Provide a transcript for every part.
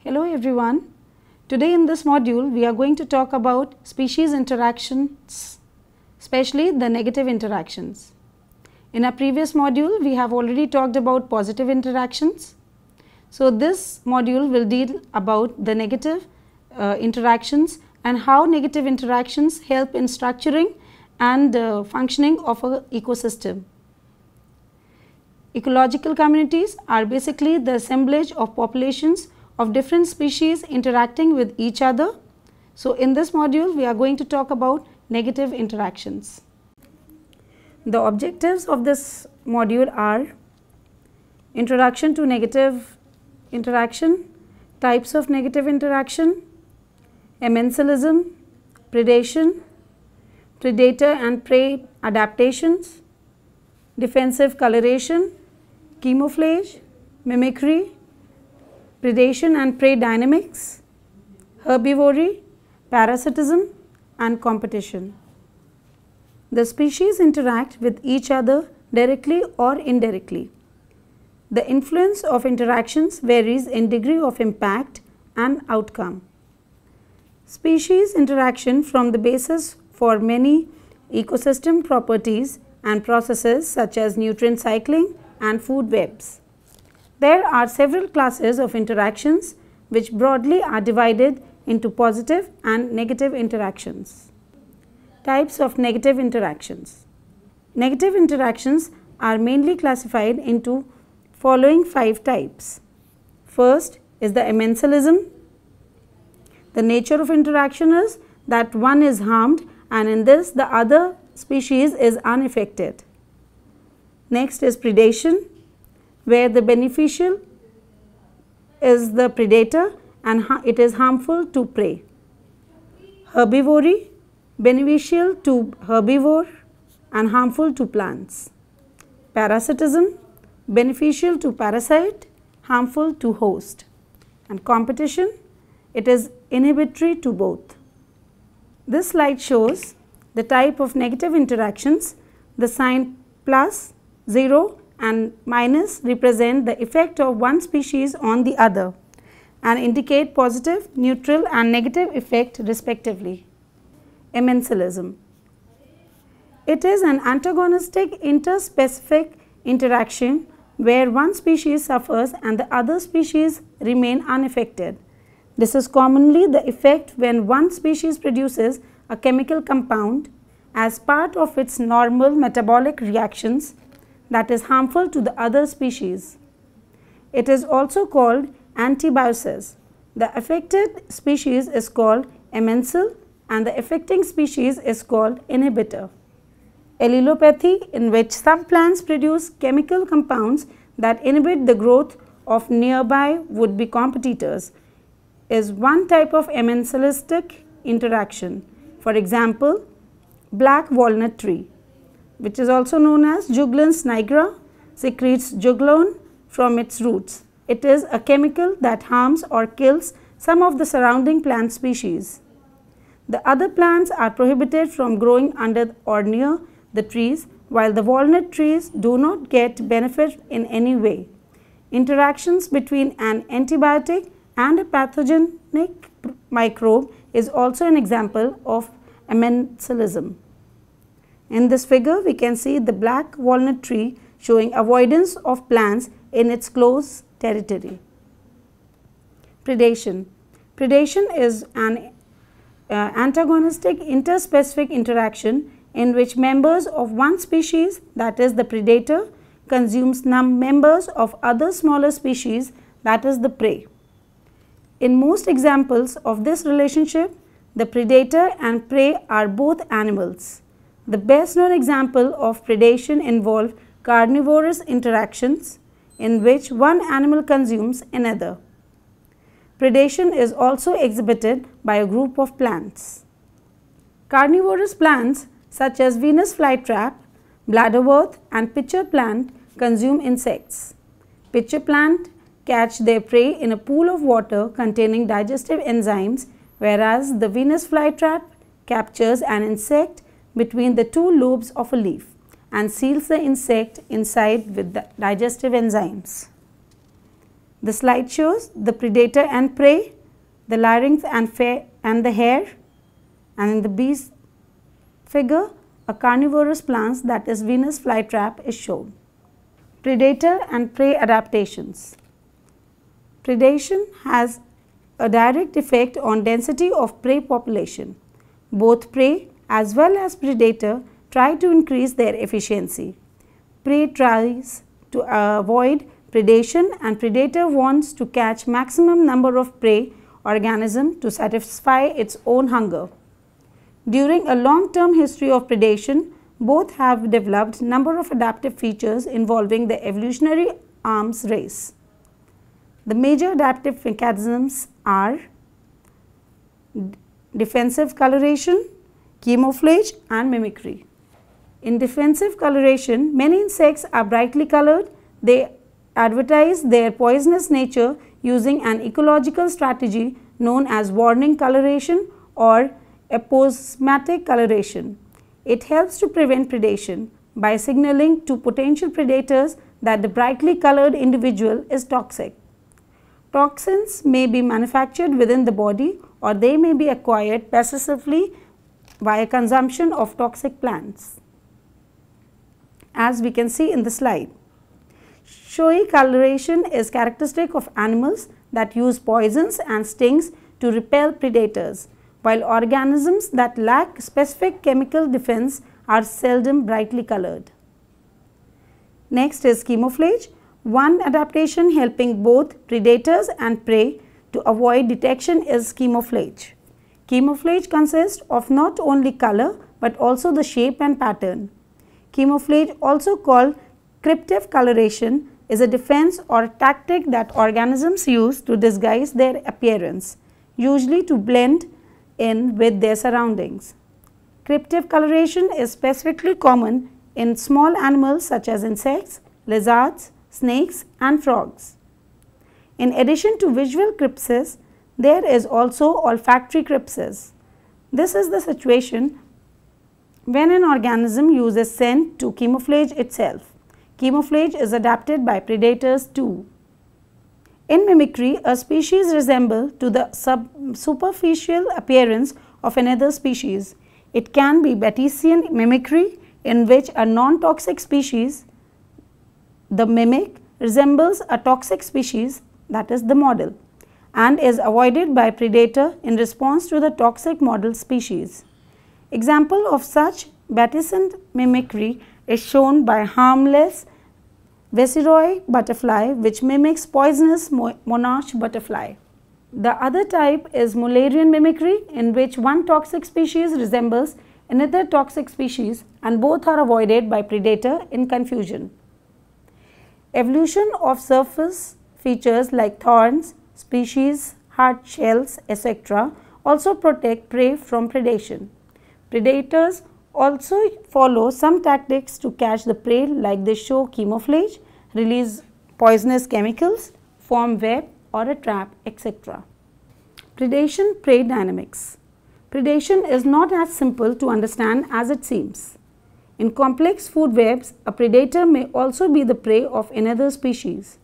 Hello everyone. Today in this module we are going to talk about species interactions, especially the negative interactions. In our previous module we have already talked about positive interactions. So this module will deal about the negative interactions and how negative interactions help in structuring and functioning of an ecosystem. Ecological communities are basically the assemblage of populations of different species interacting with each other. So in this module we are going to talk about negative interactions. The objectives of this module are introduction to negative interaction, types of negative interaction, amensalism, predation, predator and prey adaptations, defensive coloration, camouflage, mimicry, predation and prey dynamics, herbivory, parasitism and competition. The species interact with each other directly or indirectly. The influence of interactions varies in degree of impact and outcome. Species interaction form the basis for many ecosystem properties and processes such as nutrient cycling and food webs. There are several classes of interactions which broadly are divided into positive and negative interactions. Types of negative interactions. Negative interactions are mainly classified into following 5 types. First is the amensalism. The nature of interaction is that one is harmed and in this the other species is unaffected. Next is predation, where the beneficial is the predator and it is harmful to prey. Herbivory, beneficial to herbivore and harmful to plants. Parasitism, beneficial to parasite, harmful to host. And competition, it is inhibitory to both. This slide shows the type of negative interactions. The sign plus, 0 and minus represent the effect of one species on the other and indicate positive, neutral and negative effect respectively. Amensalism. It is an antagonistic interspecific interaction where one species suffers and the other species remain unaffected. This is commonly the effect when one species produces a chemical compound as part of its normal metabolic reactions that is harmful to the other species. It is also called antibiosis. The affected species is called amensil and the affecting species is called inhibitor. Allelopathy, in which some plants produce chemical compounds that inhibit the growth of nearby would-be competitors, is one type of amensilistic interaction. For example, black walnut tree, which is also known as Juglans nigra, secretes juglone from its roots. It is a chemical that harms or kills some of the surrounding plant species. The other plants are prohibited from growing under or near the trees, while the walnut trees do not get benefit in any way. Interactions between an antibiotic and a pathogenic microbe is also an example of amensilism. In this figure, we can see the black walnut tree showing avoidance of plants in its close territory. Predation. Predation is an antagonistic interspecific interaction in which members of one species, that is the predator, consumes members of other smaller species, that is the prey. In most examples of this relationship, the predator and prey are both animals. The best known example of predation involve carnivorous interactions in which one animal consumes another. Predation is also exhibited by a group of plants. Carnivorous plants such as Venus flytrap, bladderwort and pitcher plant consume insects. Pitcher plant catch their prey in a pool of water containing digestive enzymes, whereas the Venus flytrap captures an insect between the 2 lobes of a leaf and seals the insect inside with the digestive enzymes. The slide shows the predator and prey, the larynx and the hair, and in the bee's figure, a carnivorous plant, that is Venus flytrap, is shown. Predator and prey adaptations. Predation has a direct effect on density of prey population. Both prey as well as predator try to increase their efficiency. Prey tries to avoid predation and predator wants to catch maximum number of prey organism to satisfy its own hunger. During a long-term history of predation, both have developed number of adaptive features involving the evolutionary arms race. The major adaptive mechanisms are defensive coloration, camouflage and mimicry. In defensive coloration, many insects are brightly colored. They advertise their poisonous nature using an ecological strategy known as warning coloration or aposematic coloration. It helps to prevent predation by signaling to potential predators that the brightly colored individual is toxic. Toxins may be manufactured within the body or they may be acquired passively via consumption of toxic plants, as we can see in the slide. Showy coloration is characteristic of animals that use poisons and stings to repel predators, while organisms that lack specific chemical defense are seldom brightly colored. Next is camouflage, one adaptation helping both predators and prey to avoid detection is camouflage. Camouflage consists of not only color but also the shape and pattern. Camouflage, also called cryptive coloration, is a defense or tactic that organisms use to disguise their appearance, usually to blend in with their surroundings. Cryptive coloration is specifically common in small animals such as insects, lizards, snakes and frogs. In addition to visual crypsis, there is also olfactory crypsis. This is the situation when an organism uses scent to camouflage itself. Camouflage is adapted by predators too. In mimicry, a species resembles to the superficial appearance of another species. It can be Batesian mimicry, in which a non-toxic species, the mimic, resembles a toxic species, that is the model, and is avoided by predator in response to the toxic model species. Example of such Batesian mimicry is shown by harmless Viceroy butterfly, which mimics poisonous monarch butterfly. The other type is Mullerian mimicry, in which one toxic species resembles another toxic species and both are avoided by predator in confusion. Evolution of surface features like thorns, species, hard shells, etc. also protect prey from predation. Predators also follow some tactics to catch the prey, like they show camouflage, release poisonous chemicals, form web or a trap, etc. Predation-prey dynamics. Predation is not as simple to understand as it seems. In complex food webs, a predator may also be the prey of another species.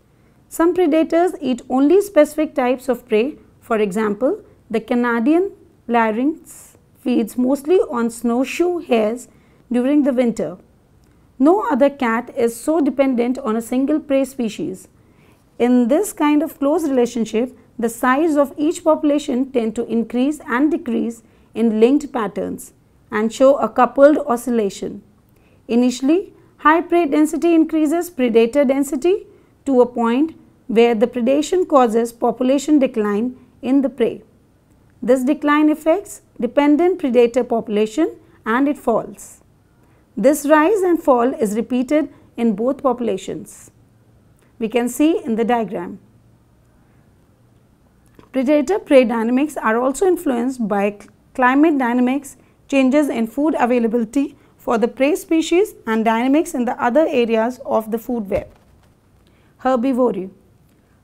Some predators eat only specific types of prey. For example, the Canadian larynx feeds mostly on snowshoe hares during the winter. No other cat is so dependent on a single prey species. In this kind of close relationship, the size of each population tend to increase and decrease in linked patterns and show a coupled oscillation. Initially, high prey density increases predator density to a point where the predation causes population decline in the prey. This decline affects dependent predator population and it falls. This rise and fall is repeated in both populations. We can see in the diagram. Predator-prey dynamics are also influenced by climate dynamics, changes in food availability for the prey species and dynamics in the other areas of the food web. Herbivory.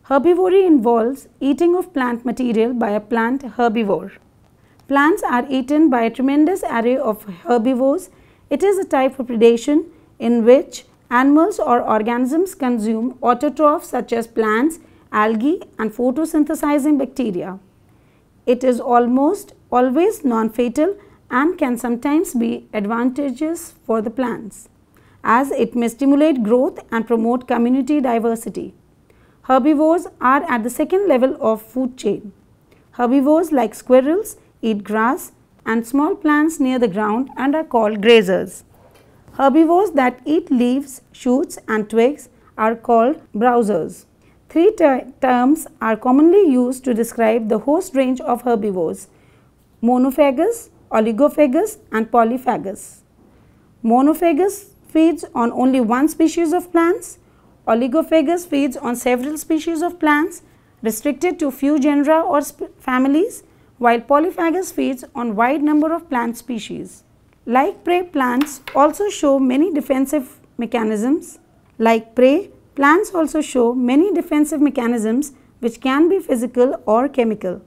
Herbivory involves eating of plant material by a plant herbivore. Plants are eaten by a tremendous array of herbivores. It is a type of predation in which animals or organisms consume autotrophs such as plants algae and photosynthesizing bacteria. It is almost always non-fatal and can sometimes be advantageous for the plants, as it may stimulate growth and promote community diversity. Herbivores are at the second level of food chain. Herbivores like squirrels eat grass and small plants near the ground and are called grazers. Herbivores that eat leaves, shoots and twigs are called browsers. Three terms are commonly used to describe the host range of herbivores: monophagous, oligophagous and polyphagous. Monophagous feeds on only one species of plants. Oligophagous feeds on several species of plants restricted to few genera or families, while polyphagous feeds on wide number of plant species. Like prey, plants also show many defensive mechanisms. Plants also show many defensive mechanisms which can be physical or chemical.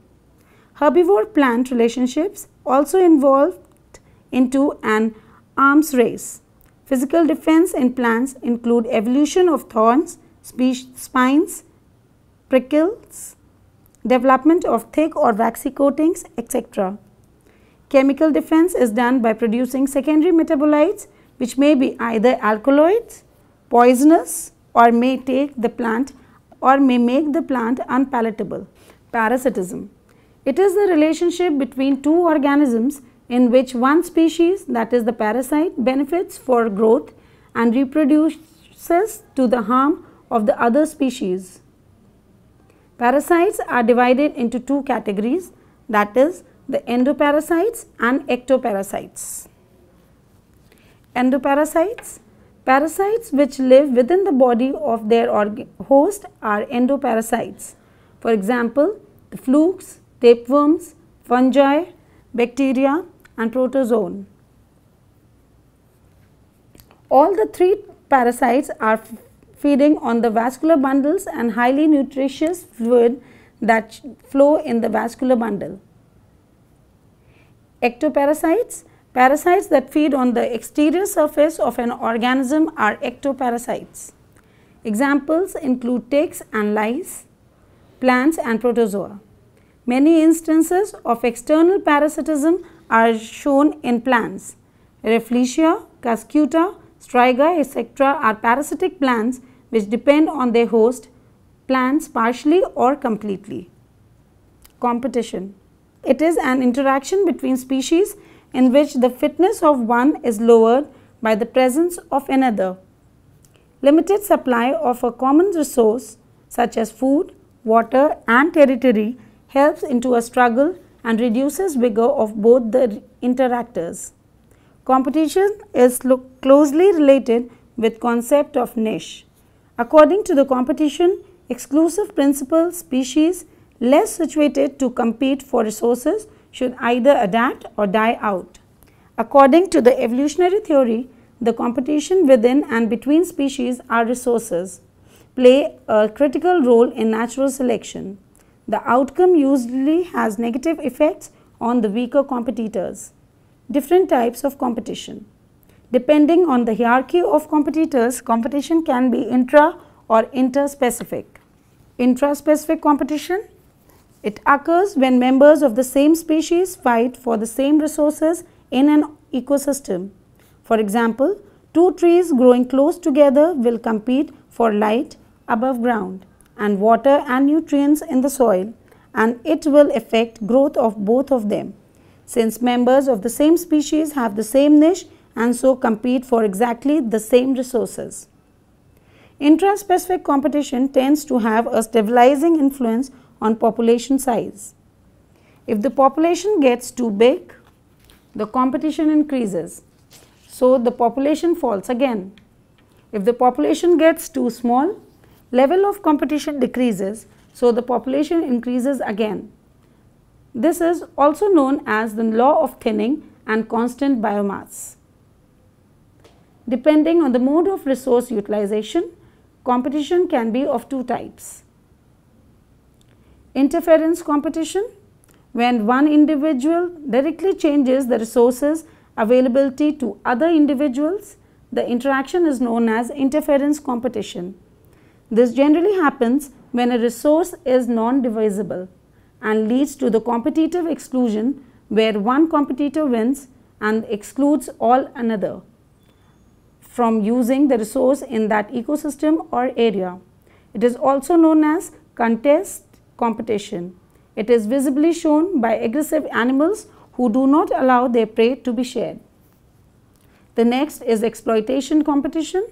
Herbivore-plant relationships also involved into an arms race. Physical defense in plants include evolution of thorns, spines, prickles, development of thick or waxy coatings, etc. Chemical defense is done by producing secondary metabolites which may be either alkaloids, poisonous, or may make the plant unpalatable. Parasitism. It is the relationship between two organisms in which one species, that is the parasite, benefits for growth and reproduces to the harm of the other species. Parasites are divided into two categories, that is the endoparasites and ectoparasites. Endoparasites. Parasites which live within the body of their host are endoparasites. For example, the flukes, tapeworms, fungi, bacteria and protozoan. All the three parasites are feeding on the vascular bundles and highly nutritious fluid that flow in the vascular bundle. Ectoparasites. Parasites that feed on the exterior surface of an organism are ectoparasites. Examples include ticks and lice, plants and protozoa. Many instances of external parasitism are shown in plants. Rafflesia, Cuscuta, Striga, etc. are parasitic plants which depend on their host plants partially or completely. Competition. It is an interaction between species in which the fitness of one is lowered by the presence of another. Limited supply of a common resource such as food, water and territory helps into a struggle and reduces vigor of both the interactors. Competition is closely related with concept of niche. According to the competition exclusive principle, species less situated to compete for resources should either adapt or die out. According to the evolutionary theory, the competition within and between species are resources play a critical role in natural selection. The outcome usually has negative effects on the weaker competitors. Different types of competition. Depending on the hierarchy of competitors, competition can be intra or interspecific. Intraspecific competition. It occurs when members of the same species fight for the same resources in an ecosystem. For example, two trees growing close together will compete for light above ground and water and nutrients in the soil, and it will affect growth of both of them, since members of the same species have the same niche and so compete for exactly the same resources. Intraspecific competition tends to have a stabilizing influence on population size. If the population gets too big, the competition increases, so the population falls again. If the population gets too small, level of competition decreases, so the population increases again. This is also known as the law of thinning and constant biomass. Depending on the mode of resource utilization, competition can be of two types. Interference competition, when one individual directly changes the resources availability to other individuals, the interaction is known as interference competition. This generally happens when a resource is non-divisible and leads to the competitive exclusion, where one competitor wins and excludes all another from using the resource in that ecosystem or area. It is also known as contest competition. It is visibly shown by aggressive animals who do not allow their prey to be shared. The next is exploitation competition.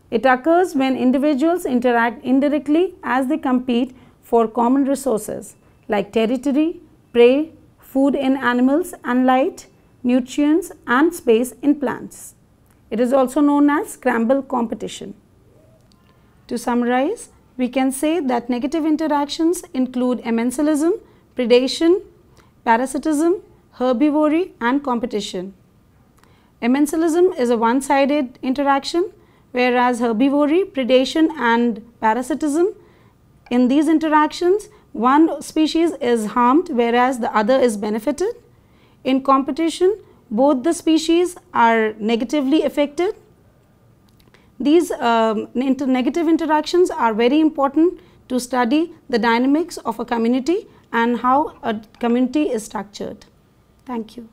It occurs when individuals interact indirectly as they compete for common resources like territory, prey, food in animals and light, nutrients and space in plants. It is also known as scramble competition. To summarize, we can say that negative interactions include amensalism, predation, parasitism, herbivory and competition. Amensalism is a one-sided interaction, whereas herbivory, predation and parasitism, in these interactions one species is harmed whereas the other is benefited. In competition, both the species are negatively affected. These negative interactions are very important to study the dynamics of a community and how a community is structured. Thank you.